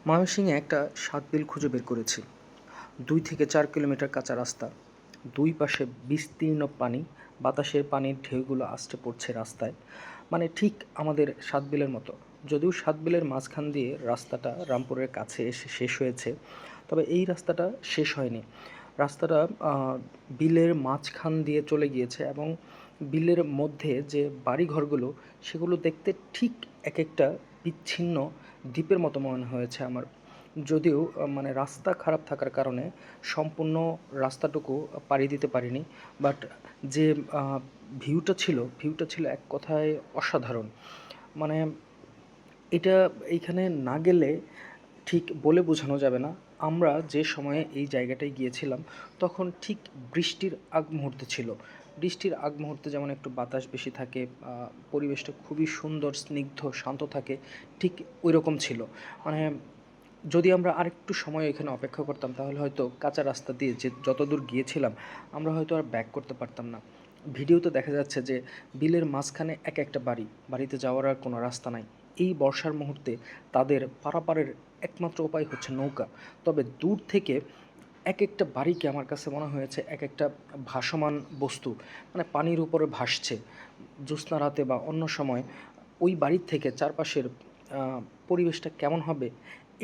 ময়মনসিংহে একটা সাত বিল খুঁজে বের করেছি। 2 থেকে 4 কিলোমিটার কাঁচা রাস্তা, দুই পাশে বিস্তীর্ণ পানি, বাতাসের পানির ঢেউগুলো আছড়ে পড়ছে রাস্তায়। মানে ঠিক আমাদের সাত বিলের মতো। যদিও সাত বিলের মাঝখান দিয়ে রাস্তাটা রামপুরের কাছে এসে শেষ হয়েছে, তবে এই রাস্তাটা শেষ হয়নি। রাস্তাটা বিলের মাঝখান দিয়ে চলে গিয়েছে এবং বিলের মধ্যে যে বাড়িঘরগুলো, সেগুলো দেখতে ঠিক এক একটা বিচ্ছিন্ন দ্বীপের মতো মনে হয়েছে আমার। যদিও মানে রাস্তা খারাপ থাকার কারণে সম্পূর্ণ রাস্তাটুকু পাড়ি দিতে পারিনি, বাট যে ভিউটা ছিল এক কথায় অসাধারণ। মানে এটা এইখানে না গেলে ঠিক বলে বোঝানো যাবে না। আমরা যে সময়ে এই জায়গাটায় গিয়েছিলাম, তখন ঠিক বৃষ্টির আগ মুহূর্তে ছিল। বৃষ্টির আগ মুহূর্তে যেমন একটু বাতাস বেশি থাকে, পরিবেশটা খুবই সুন্দর, স্নিগ্ধ, শান্ত থাকে, ঠিক ওই রকম ছিল। মানে যদি আমরা আরেকটু সময় এখানে অপেক্ষা করতাম, তাহলে হয়তো কাঁচা রাস্তা দিয়ে যে যতদূর গিয়েছিলাম, আমরা হয়তো আর ব্যাক করতে পারতাম না। ভিডিওতে দেখা যাচ্ছে যে বিলের মাঝখানে এক একটা বাড়ি, বাড়িতে যাওয়ার আর কোনো রাস্তা নাই। এই বর্ষার মুহূর্তে তাদের পারাপারের একমাত্র উপায় হচ্ছে নৌকা। তবে দূর থেকে এক একটা বাড়িকে আমার কাছে মনে হয়েছে এক একটা ভাসমান বস্তু, মানে পানির উপরে ভাসছে। জ্যোৎস্না রাতে বা অন্য সময় ওই বাড়ির থেকে চারপাশের পরিবেশটা কেমন হবে,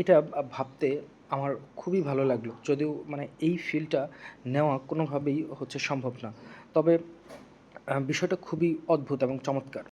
এটা ভাবতে আমার খুবই ভালো লাগলো। যদিও মানে এই ফিলটা নেওয়া কোনোভাবেই হচ্ছে সম্ভব না। তবে বিষয়টা খুবই অদ্ভুত এবং চমৎকার।